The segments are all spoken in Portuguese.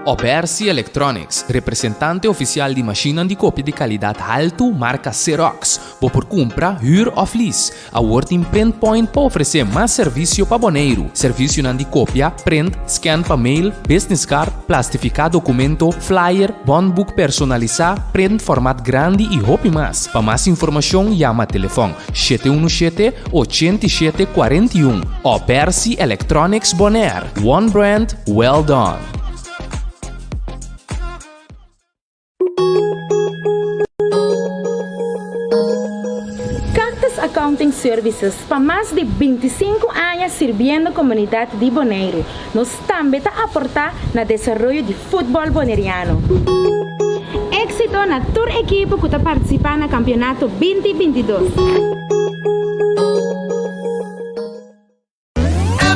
Obersi Electronics, representante oficial de máquinas de cópia de qualidade alto, marca Xerox. Vou por compra, huur of lease. A Working Print Point para oferecer mais serviço para boneiro. Serviço de cópia, print, scan para mail, business card, plastificar documento, flyer, bondbook personalizar, print formato grande e roupa mais. Para mais informação, chama telefone 717-8741. Obersi Electronics Bonaire. One brand, well done. Accounting Services para mais de 25 anos servindo a comunidade de Bonaire. Nós também está a aportar no desenvolvimento de futebol boneriano. Éxito na tour equipe que está participando no campeonato 2022.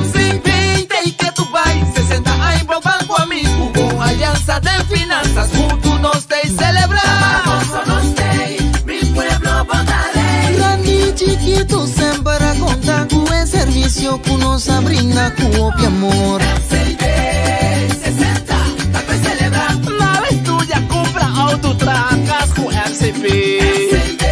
MCP tem que tu vai 60 anos para o banco amigo com aliança de finanças junto nós tem celebrar. Chiquito sempre a contar com o serviço que nos brinda com o amor. MCP 60, tá para celebrar. Não estuda, compra auto, tracas com MCP. MCP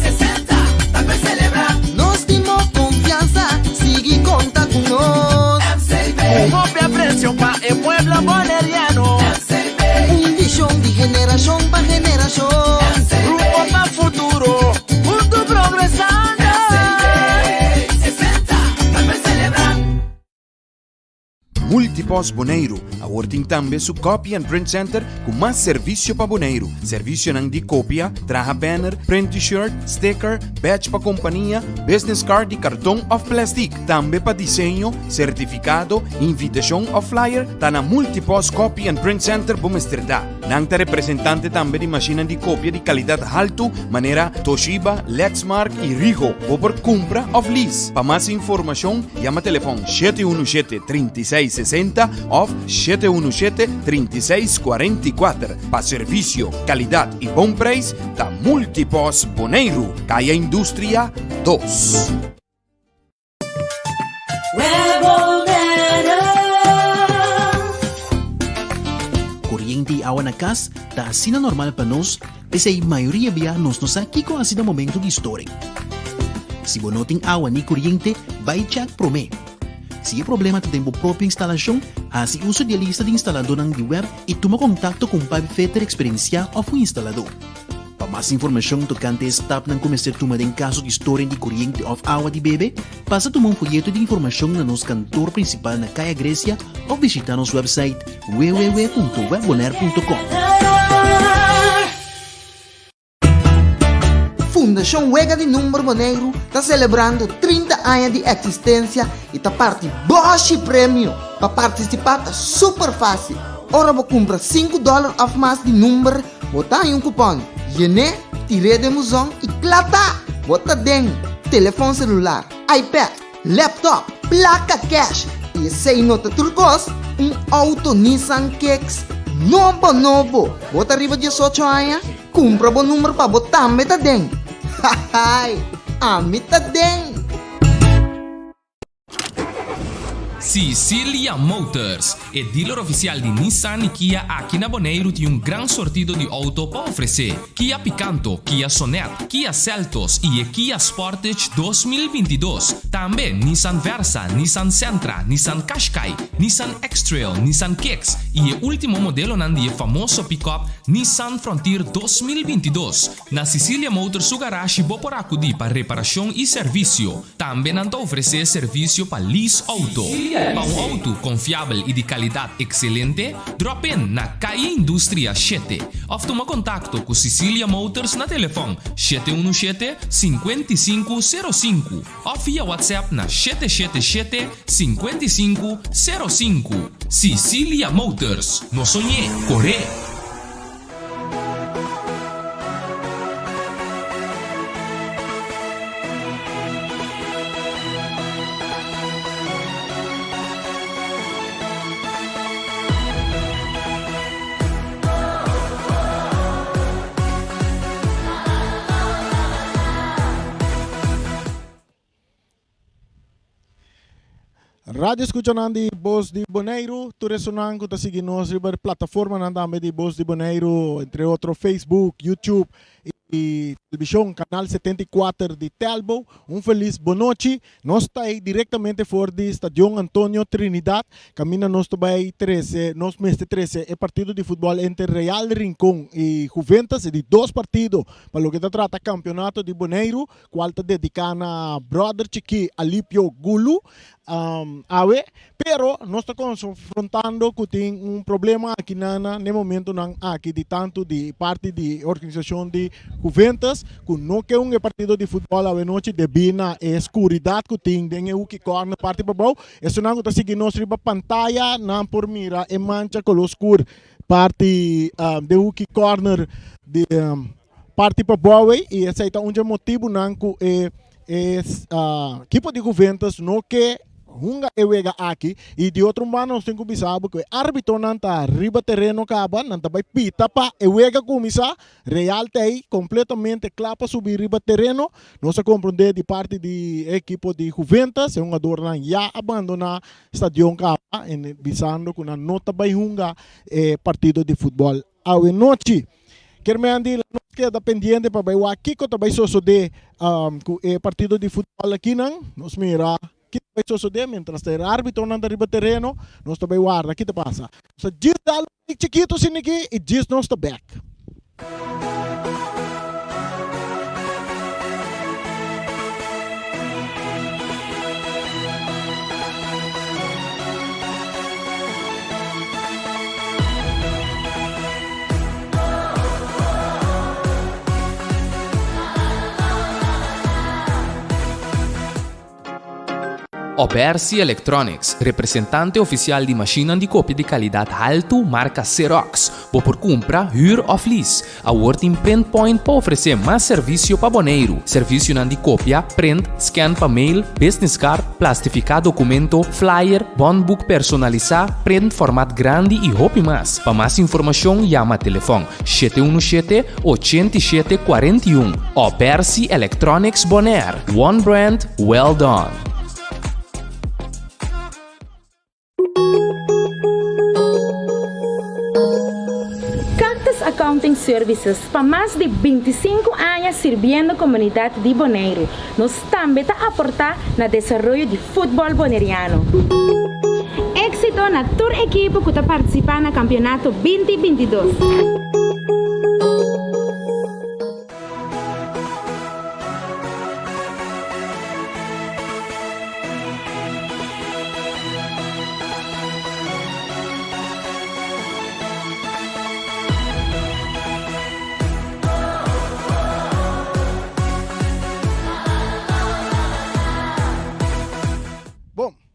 60, tá para celebrar. Nós temos confiança, sigue conta com nós. MCP, copia preço para o pueblo boneriano. MCP, visão de geração para geração. Grupo para futuro. Multipos Boneiro, a working também su Copy and Print Center com mais serviço para Boneiro. Serviço de cópia, traja banner, print t-shirt, sticker, badge para companhia, business card e cartão of plastic. Também para desenho, certificado, invitação of flyer, tá na Multipos Copy and Print Center para Amsterdã. Nanta representante também de máquina de cópia de qualidade alto, maneira Toshiba, Lexmark e Rigo, ou por compra of lease. Para mais informação, chama telefone 717-3660 of 717-3644. Para serviço, qualidade e bom preço, da Multipos Boneiro, Caia Indústria 2. Corriente e água na casa está assim normal para nós, mas a maioria de nós aqui com assim no momento de história. Se você não tem água nem corriente, vai check prome. Se é problema de tempo própria instalação, assim uso de lista de instalador na web e toma contato com o Pai Fetter Experiencia ou o instalador. Para mais informação tocante step na começar tomar em caso de história de corrente ou água de bebê, passa a tomar um folheto de informação no nosso cantor principal na Caia Grécia ou visitar nosso website www.webbonaire.com. Fundação Wega de Número Boneiro está celebrando 30 anos de existência e está parte Bosch Prêmio. Para participar está super fácil. Ora vou comprar $5 a mais de número, botar em um cupom. Yene, tire de musão e clata. Bota dentro, telefone celular, iPad, laptop, placa cash e sem nota turcos, auto Nissan Kicks novo. Bota arriba 18 anos, compra bom número para botar meta dentro. Hahay, amita dentro. Sicilia Motors, é dealer oficial de Nissan e Kia aqui na Bonaire tem um grande sortido de auto para oferecer. Kia Picanto, Kia Sonet, Kia Seltos e Kia Sportage 2022. Também Nissan Versa, Nissan Sentra, Nissan Qashqai, Nissan X-Trail, Nissan Kicks e o último modelo de famoso pick-up Nissan Frontier 2022. Na Sicilia Motors, o garagem vou por acudir para reparação e serviço. Também não oferecer serviço para lease auto. Para um auto confiável e de qualidade excelente, drop in na Caia Indústria 7. Ou toma contato com Sicilia Motors na telefone 717-5505 ou via WhatsApp na 777-5505. Sicilia Motors, no sonhé, corre! Radio escucha nandi Voz de Bonaire, tu resonan ku ta seguinos riba plataforma nandame de Voz de Bonaire, entre outros Facebook, YouTube e televisão, canal 74 de Telbo. Feliz boa noite. Nós está aí diretamente fora do Estádio Antônio Trinidad. Camina nós também 13, nós mês de 13 é partido de futebol entre Real Rincón e Juventus, de dois partidos para o que trata campeonato de Bonaire, qual está dedicado a brother Chiqui Alipio Gulu. Pero nós estamos confrontando com problema aqui no momento aqui de tanto de parte de organização de Juventus, que não é partido de futebol a noite devido à escuridade que tem dentro do corner parte para baixo. Isso não está seguindo nossa pantalla não por mira e mancha com o escuro parte de o corner de parte para baixo e esse é um motivo não que equipe de Juventus não quer hunga ewega aqui e de outro mano nós temos que saber que o árbitro não está riba terreno acaba não está vai pita para ewega comisa Real tem completamente clapa subir riba terreno nós compreender de parte de equipe de Juventus é uma dor já abandona estádio capa em visando que não está vai hunga partido de futebol a noite Kermeandi nós queda pendiente para vai aqui que também só de partido de futebol aqui não nós mira que vai suceder mientras o árbitro não arriba terreno nós também guarda aqui te passa so diz dalo chiquito sin aqui e diz nós está back Obersi Electronics, representante oficial de máquina de cópia de qualidade alto, marca Xerox, por compra, huur of lease. A Working Print Point para oferecer mais serviço para boneiro. Serviço de cópia, print, scan para mail, business card, plastificar documento, flyer, bondbook personalizar, print formato grande e hobby mais. Para mais informação, chama telefone 717-8741. Obersi Electronics Bonaire. One brand, well done. Accounting Services para mais de 25 anos servindo a comunidade de Bonaire. Nós também está aportar no desenvolvimento de futebol boneriano. Éxito na tour equipe que está participando no campeonato 2022.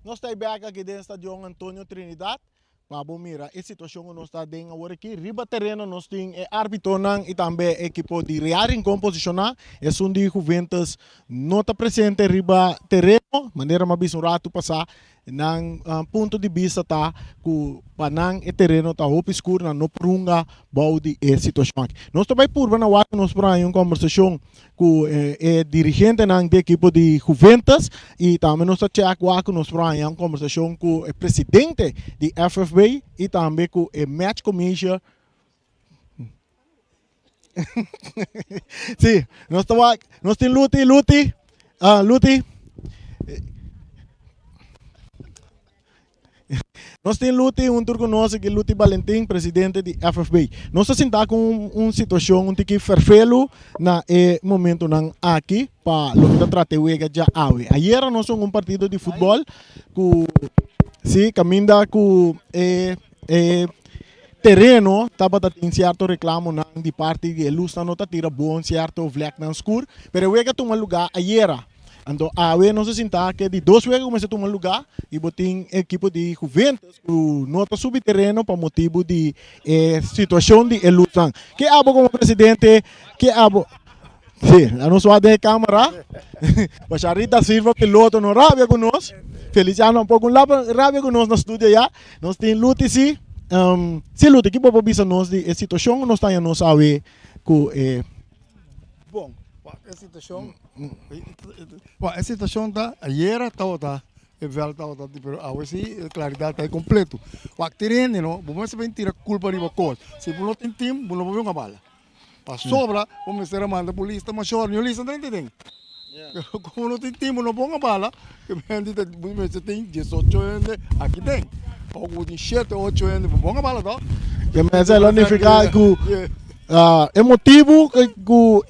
Nós estamos aqui dentro do Estádio Antônio Trinidad. Vamos mirar a situação que nós estamos dentro agora aqui. Riba terreno nós temos árbitro e também a equipe de Real Rincón posicionar. É um de Juventus não está presente riba terreno. Maneira mais um rato passar. Nang ponto de vista tá que panang e terreno tá roupa escura no prunga balde e situação aqui. Nós também por na hora nós para uma conversação com dirigente nang de equipe de Juventus e também nós tá check que nós para uma conversação com o presidente de FFB e também com o match commission. Sim, nós temos Luti. Nós temos turco nosso que é Luti Valentim, presidente de FFB. Nós estamos com uma situação que ferfelo na momento aqui para o que trata de já awe. Ayer nós somos um partido de futebol que se caminha com terreno, estava tendo certo reclamo de parte de luz não está tira bom certo black não escuro, pero o que toma lugar ayer. Então, a não se sinta que de dois vezes começa a tomar lugar e botem equipe de Juventus que não está subterreno para motivo de situação de ilusão. Que abo como presidente, que abo... Sim, a não só de câmara. Bacharita Silva, piloto, não rabia conosco. Feliciano, um pouco rabia conosco no estúdio já. Nós temos Luti, sim. Se Luti, que pode bisa nós de situação, nós estamos não sabe que... Bom, a situação da ayer estava e velta o tanto, pero a veces claridade está completo. O terreno, não, vamos bem tirar culpa de uma coisa. Se você não tem time, você não vai uma bala. Para sobra, vamos ser a manda polícia, mas chora, não lista não tem. Como não tem time, não põe uma bala. Que você tem 18 anos, aqui tem. Ou tem 7, 8 anos, põe uma bala, tá? Que mas ela não fica com é motivo que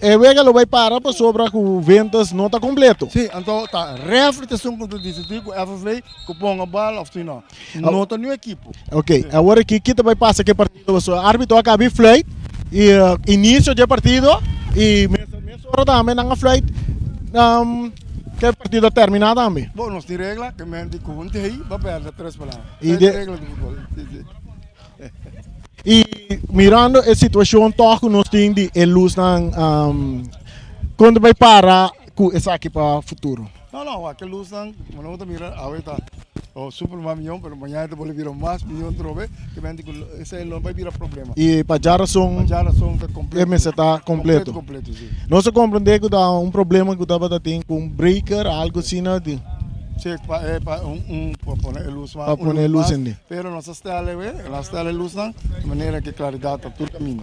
é vega lo vai parar para sobra com ventas não está completo. Sim, então tá reflexão quando diz que é FFV que põe a bala ou não. Não está nenhum equipo. Ok, agora aqui que vai passar que partido o árbitro acaba flight e início de partido e mesmo hora também na flight que partido termina também. Bom, nós tem regra que mente com um aí vai perder 3 palavras. E de regra do futebol. E mirando a situação que nós temos de luz quando vai parar com essa aqui para o futuro. Não, aquela luz não está mirando ahorita o super milhão, mas amanhã vai virar mais milhão trove, que vem que esse não vai virar problema. E para já razão está completo. Está completo. Completo, sim. Nós compreendemos que dá problema que estava tendo com um breaker, algo assim, né? Sim, para poner luz mais. Para poner luz em. Pero nós estamos luz de maneira que claridade está tudo caminho.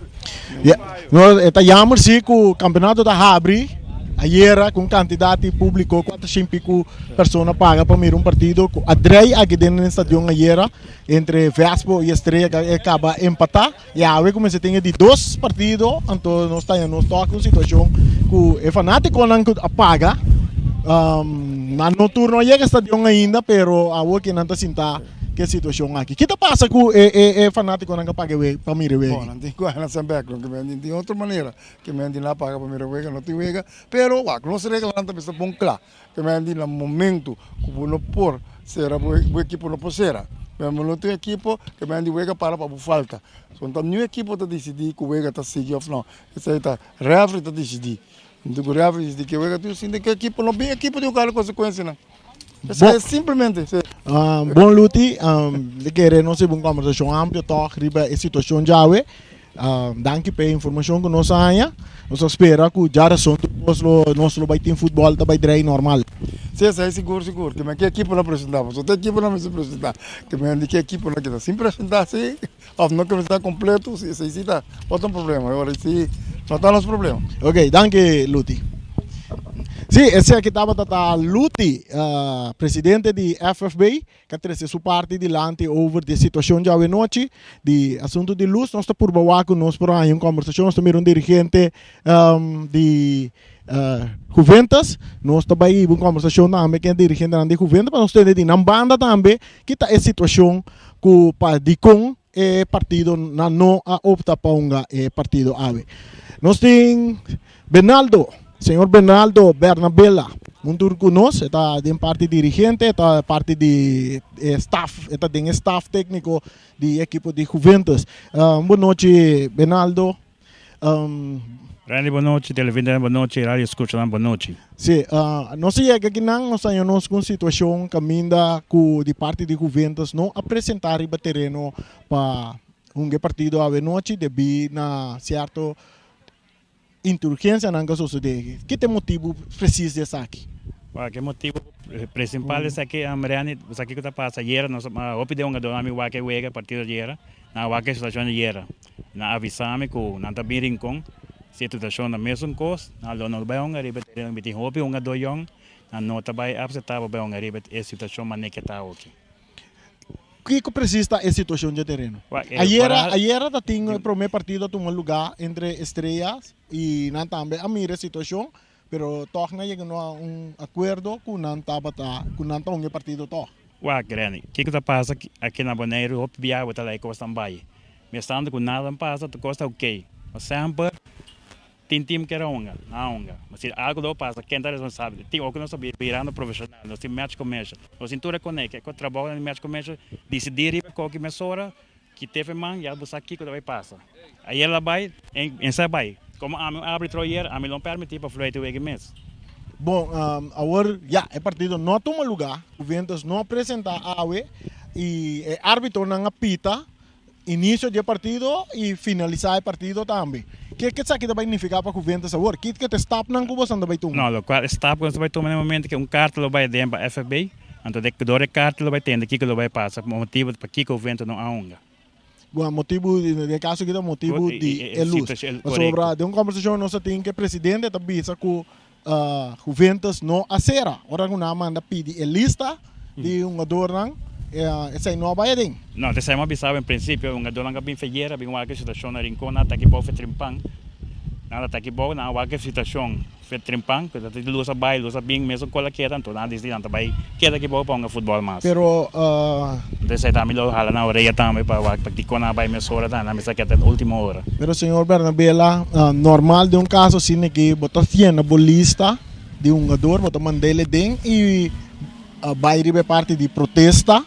Nós estamos sim que o campeonato da abre. Ayer com quantidade de público 400 pessoas paga para mirar partido a Drey aqui dentro do estádio ayer entre Vespo e Estrela que acaba empatar e a ver como se tem de 2 partidos então nós estamos com situação que é fanático não apaga na noturno aí que estádio ainda pero a ver que não está sinta que situação aqui. O que passa com o fanático não paga para mirar o bom, não tem coisa na background que me de outra maneira que me não paga para mirar o não tem vega, pero não se regla não está bom claro que me no momento que não por ser o equipo não posera. Mas não tem equipo que me vega para falta. Então nenhum equipo está decidir que o vega está seguindo ou não. Isso aí está refre está decidir. Então o refre diz que o vega tu sim que equipo não bem equipo de cara consequência não. É simplesmente. Bom Luti, queremos uma conversação ampla sobre a situação já é. Danke pela informação que nós temos. Nós esperamos que já nós vai ter futebol vai dar normal. Sim, é seguro. Que a equipe não apresentava, só tem equipe não se apresentar. Que a equipe não quer se apresentar, se não quer estar completo, se está outro problema. Agora se não está nosso problema. Ok, danke Luti. Sim, esse aqui estava Luti, presidente de FFB, que trouxe sua parte delante over a situação de hoje noite, de assunto de luz. Nós estamos por baixo, nós por aí uma conversação, nós temos dirigente de Juventus, nós estamos aí uma conversação também com dirigente de Juventus, mas nós temos de Nambanda também, que está a situação que de com o partido não opta para um partido ave. Nós temos Bernaldo. Senhor Bernaldo Bernabella, muito conosco, está de parte dirigente, está parte de staff, está de staff técnico do equipo de Juventus. Boa noite, Bernaldo. Rani, boa noite, televidente, boa noite, rádio escuta, boa noite. Sim, nós chegamos aqui, nós estamos com situação caminda de parte de Juventus, não apresentar o terreno para partido a noite, devido na certo insurgência não que sucede. Que tem motivo preciso dessa aqui? Que motivo principal é que a Mariane, aqui que está passando ayer, nós opinamos do amigo que wega partido ayer, na wega situação ayer, na avisame que não está bem com situação na mesma coisa, na não vai um arriba ter um bitinho hopi um doyong, na nota vai absetar vai um arriba a situação maneira está aqui. O que precisa a situação de terreno? Ayer tinha o primeiro partido tomou lugar entre Estrelas e não também a minha situação, pero torna chegando a acordo que não estava um partido to. Grande. O que está passando aqui na Bonaire, o viagem está lá e costa também. Me estando com nada passa, tu costa ok. Mas sempre tem time que era não. Mas se algo não passa, quem está responsável? Tem algo que não sabe virando profissional, nós temos match commercial, nós cintura conecta, que trabalha no match commercial, decidir qualquer emissora que teve man, já buscar aqui que vai passar. Aí ela vai, em sabai, como a árbitro ayer, a mim não permitiu para fluir o mês. Bom, agora já é partido não toma lugar, o Juventus não apresenta a AUE e o árbitro não apita início de partido e finalizar o partido também. O que isso aqui vai significar para o Juventus agora? O que te stop não que você vai tomar? Não, o stop que você vai tomar no momento que carta vai dentro para FFB, Então, de que dore carta lo vai tendo, que lo vai passar, motivo para que o vento não aonga. Bom, motivo, de caso que motivo de luz. Sobre de uma conversação nós tem que o presidente também disse que o ventos não acera. Ora que não manda pedir a lista de um adorno, essa não vai ter. Não, te sai uma bisava em princípio, um adorno que bem feieira, bem uma situação na rincona, tá aqui para o trimpang. Nada tá aqui bom, na waga situação fet trimpang, que tá de luz a baile, luz a bem mesmo cola que tanto, nada disso tanto vai, que aqui bom para um futebol mais. Pero desse também lo hala na orelha também para waga para que cona vai mesmo hora tá, na mesa que até última hora. Pero senhor Bernabela, normal de um caso assim que bota tiene bolista de um jogador, bota mandele den e vai ribe parte de protesta,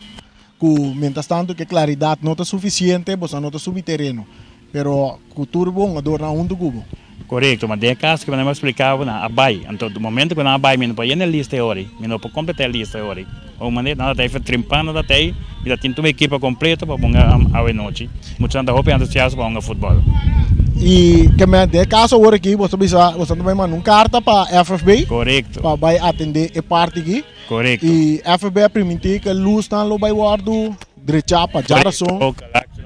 que mientras tanto que claridade não está suficiente, você não está subir terreno. Pero o turbo um jogador na do cubo. Correto, mas de caso que eu explicava na abai, então do momento que na abai me não pode ir na lista hoje, me não pode completar a lista hoje. Ou maneira nada tem trimpar, nada tem, e tem uma equipa completa para bonga a noite. Muitos andam roupa entusiasmo para um futebol. E que me de caso agora aqui você vai mandar uma carta para FFB. Correto. Para vai atender a parte aqui. Correto. E FFB permitir que a luz está lá vai guardo direita para geração.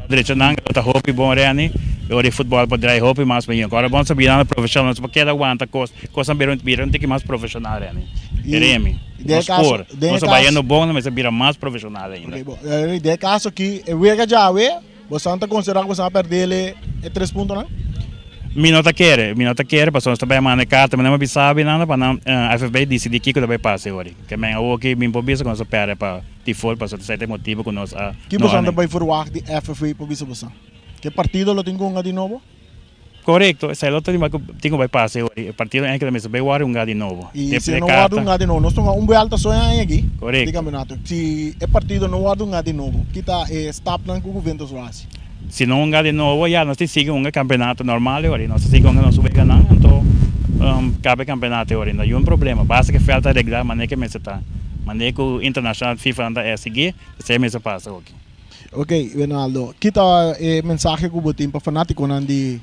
Direito não, tá roupa bom reani. Eu de futebol para drive roupa mais bem. Agora vamos saber na profissional, porque cada aguenta coisa viram tem que mais profissional reani. Eremi. De caso, vamos saber no bom, mas vira mais profissional ainda. De caso que o que já é, você não considera que você vai perder 3 pontos, não? Minota quer, passou também a mano carta, mas não me sabe nada para a FFB decidir que vai passar hoje. Que bem, o que me improvisa com essa pera para default, para certo motivo com nós. Que você não vai forward de FFB para você? Que partido lo tenho de novo? Correto, essa é outra que vai passar hoje. O partido é que também vai guardar de novo. E se não guarda de novo, nós temos bom alta sonha aqui. Correto. De campeonato. Se o partido não guarda de novo, que está stop com o governo Rossi. Se não de novo, já nós seguimos campeonato normal hoje, nós seguimos não subir não, então cabe campeonato hoje, não é um problema. Basta que falta regular, mas nem que me está, mas nem que o internacional FIFA anda a seguir, se me passa aqui. Ok, Benaldo, que tá mensagem que você tem para fanático não de?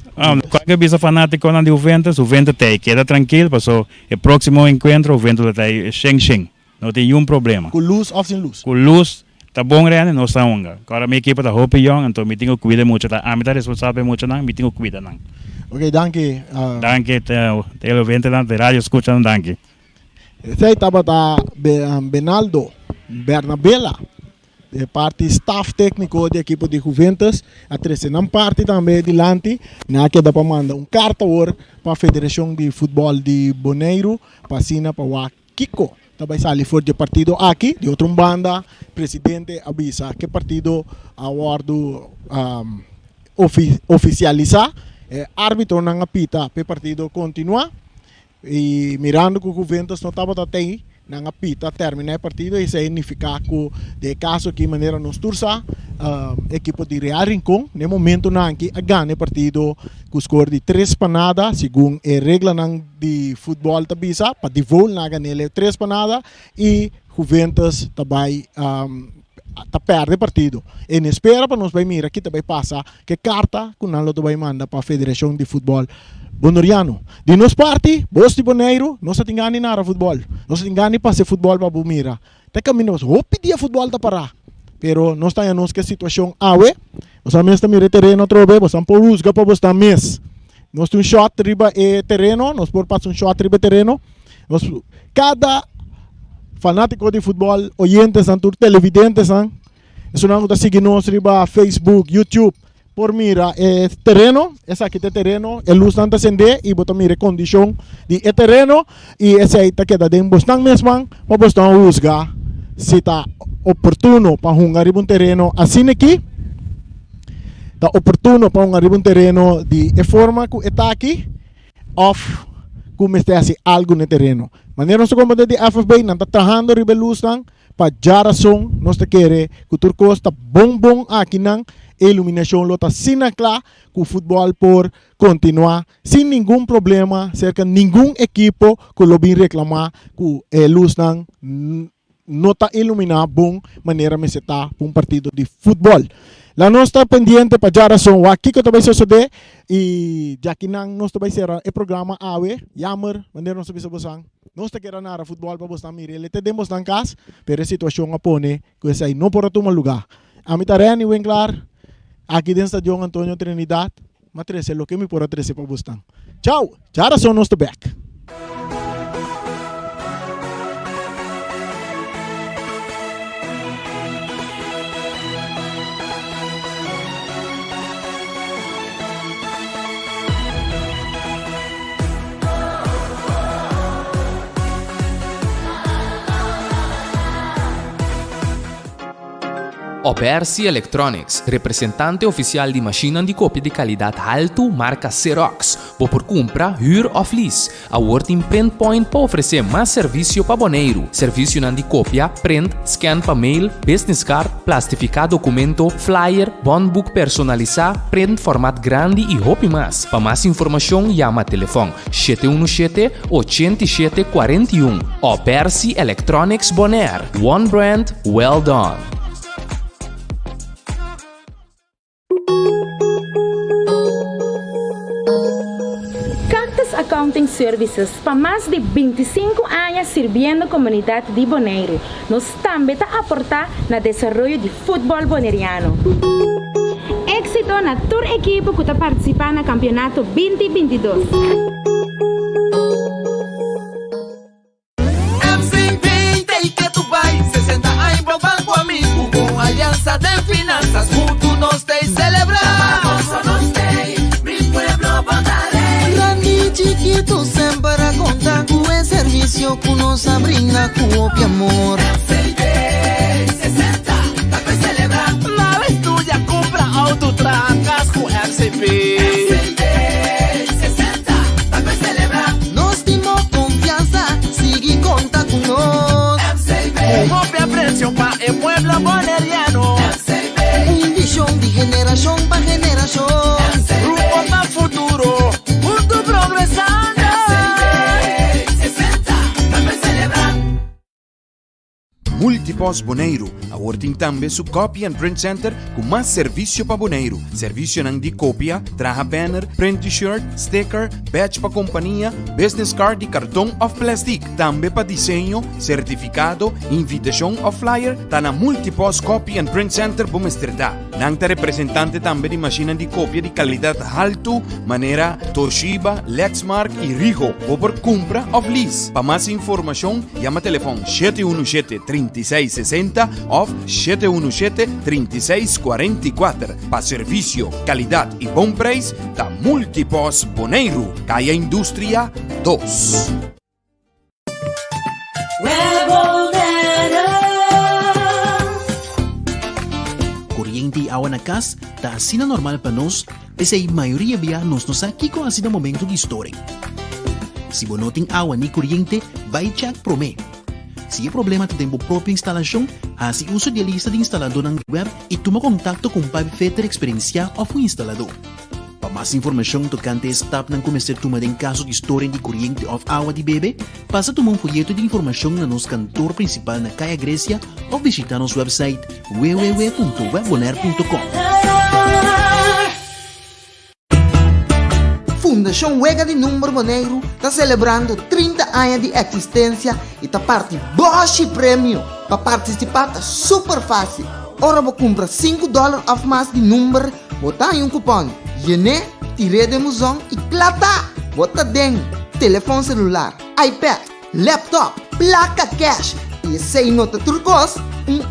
Qualquer vez fanático não de Juventus tem, queda tranquilo, passou o próximo encontro, o Juventus tem Sheng, não tem um problema. Com luz ou sem luz? Com luz. Tá bom, Reane, não está onga. Agora minha equipe tá roupa young, então me tenho que cuidar muito. A minha responsável muito não, me tenho que cuidar não. Ok, danke. Danke, te lo vente lá de rádio escutando, danke. Esse estava Benaldo Bernabela, de parte staff técnico da equipe de Juventus, a terceira parte também de Lanti, na que dá para mandar carta para a Federação de Futebol de Bonaire, para Sina, para o Kiko. Também sali for de partido aqui, de outra banda, presidente avisa que partido aguardo oficializar, árbitro não apita para partido continuar, e mirando que o Juventus não estava até não apita terminar o partido, e significa que de caso que maneira nos tursa, equipe de Real Rincón, no momento não que ganha partido com score de 3 para nada, segundo a regra de futebol tabisa, para devolver na ganha 3 para nada, e Juventus também tá perde partido. E na espera para nós vai mirar que também passa que carta que não lo vai manda para a Federação de Futebol Bonoriano. De nos parte, Bos de Bonaire, não se engane nada futebol. Não se engane para ser futebol para Bumira. Tem caminho, vou pedir futebol da parar. Pero não está em nós que a situação awe. Nós também estamos terreno outra vez, nós estamos rusga para você mês. Nós temos shot riba e terreno, nós por passar shot riba terreno. Nós cada fanático de futebol, oyentes, televidentes, isso não está seguindo nós riba Facebook, YouTube. Por mira terreno, essa aqui é terreno, a luz não acender e botar mira condição de terreno e essa aí está queda de bostão mesmo para bostão usar se está oportuno para um terreno assim aqui, está oportuno para um terreno de forma que está aqui, off como está assim algo no terreno. Maneira nosso comando de FFB não está trabalhando riba luz para geração, nós te quer que o turco está bom aqui não. Iluminação lota sinacla que o futebol por continuar sem nenhum problema, cerca de nenhum equipo que lo bem reclamar que a luz não está iluminada bom maneira me está um partido de futebol. La nostra pendiente para geração aqui que também se sucede e já que nós também será o programa AWE, jammer, wanneer nós bisa busang. Nós te queremos nara futebol para busang mire, ele te demos dan cas, pero a situação apone que sai não por tu lugar. A mim tareni wen clar, aqui dentro do Stadion Antônio Trinidad, mas 13 lo que me por 13 para busang. Ciao, geração nós te back. Opersi Electronics, representante oficial de máquina de cópia de qualidade alto, marca Xerox. Por compra, huur of lease. A Working Print Point para oferecer mais serviço para boneiro. Serviço de cópia, print, scan para mail, business card, plastificar documento, flyer, bondbook personalizar, print format grande e hop mais. Para mais informação, chama telefone 717-8741. Opersi Electronics Bonaire. One brand, well done. Accounting Services para mais de 25 anos servindo a comunidade de Bonaire. Nós também aportar no desenvolvimento de futebol boneriano. Éxito na tour equipe que está participando no campeonato 2022. MCP, tem que tu vai 60 anos pro banco amigo com aliança de finanças, junto nós tem celebrar. Nós tem, mi pueblo Bonare. Chiquito sempre a contar com o serviço que nos brinda com o amor. MCP 60, tá pra celebrar. Na estúdia compra autotracas com MCP 60, tá pra celebrar. Nós temos confiança, sigue conta com nós. MCP, copia precio pa el pueblo boneriano. MCP, Visão de geração para geração. Grupo para futuro. Progressando. MCP 60, para celebrar. Multipos Boneiro, a working também su Copy and Print Center com mais serviço para boneiro. Serviço de cópia, traja banner, print t-shirt, sticker, badge para companhia, business card e cartão of plastic. Também para desenho, certificado, invitação ou flyer, tá na Multipos Copy and Print Center Bumesterdá. Nangta representante também de máquina de cópia de qualidade alto, maneira Toshiba, Lexmark e Rigo. Por compra of lease. Para mais informação, chama telefone 717-3660 ou 717-3644. Para serviço, qualidade e bom preço, da Multipos Boneiro, Caia Indústria 2. Kuryente awa na kas, ta asina normal para nós, pese a maioria via nos aqui com asina momento de história. Se você não tem awa ni kuryente, vai check prome. Se o problema tem a própria instalação, assim uso de lista de instalador na web e toma contato com o Pabi Fetter Experiencia ou o instalador. Para mais informação tocante a step ng começar tuma em caso de história de corrente of awa de bebê, passa tomar folheto de informação na nosso cantor principal na Caia Grécia ou visita nosso website www.webbonaire.com. Fundação Wega de Número Boneiro está celebrando 30 anos de existência e está parte Bosch Prêmio. Para participar está super fácil. Ora você compra $5 off mais de número, botar em cupom. Yene, tire de musão e plata. Bota dentro, telefone celular, iPad, laptop, placa cash e sem nota turcos,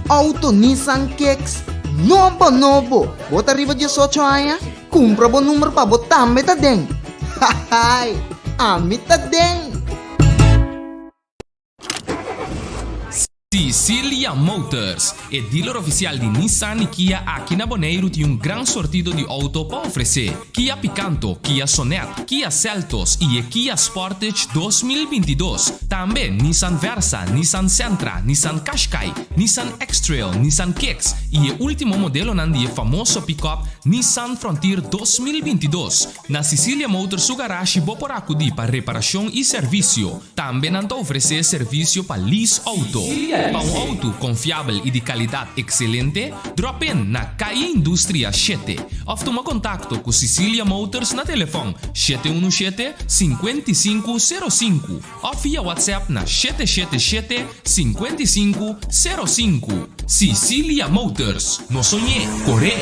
auto Nissan Kicks. Novo. Bota arriba de 18 anos, compra o número para botar meta dentro. Hahay, amita dentro. Sicilia Motors, o dealer oficial de Nissan e Kia aqui na Bonaire tem grande sortido de auto para oferecer. Kia Picanto, Kia Sonet, Kia Seltos e Kia Sportage 2022. Também Nissan Versa, Nissan Sentra, Nissan Qashqai, Nissan X-Trail, Nissan Kicks e o último modelo de famoso pick-up Nissan Frontier 2022. Na Sicilia Motors, o garagem por acudir para reparação e serviço. Também oferecer serviço para lease auto. Para um auto confiável e de qualidade excelente, drop in na KI Indústria 7. Ou toma contato com Cecilia Motors na telefone 717-5505 ou via WhatsApp na 777-5505. Cecilia Motors, no sonhé, corre!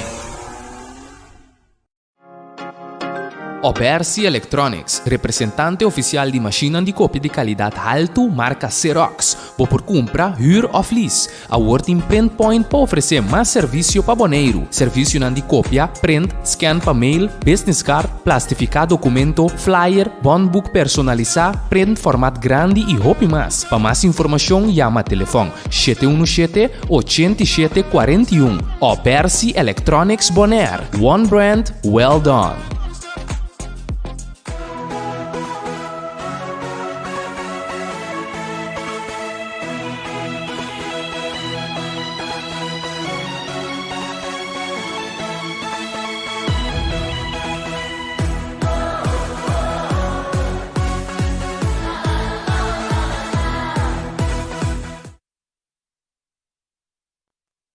Obersi Electronics, representante oficial de máquina de cópia de qualidade alto, marca Xerox. Vou por compra, huur of lease. A Working Print Point para oferecer mais serviço para boneiro. Serviço de cópia, print, scan para mail, business card, plastificar documento, flyer, bondbook personalizar, print formato grande e roupa mais. Para mais informação, chama telefone 717-8741. Obersi Electronics Bonaire. One brand, well done.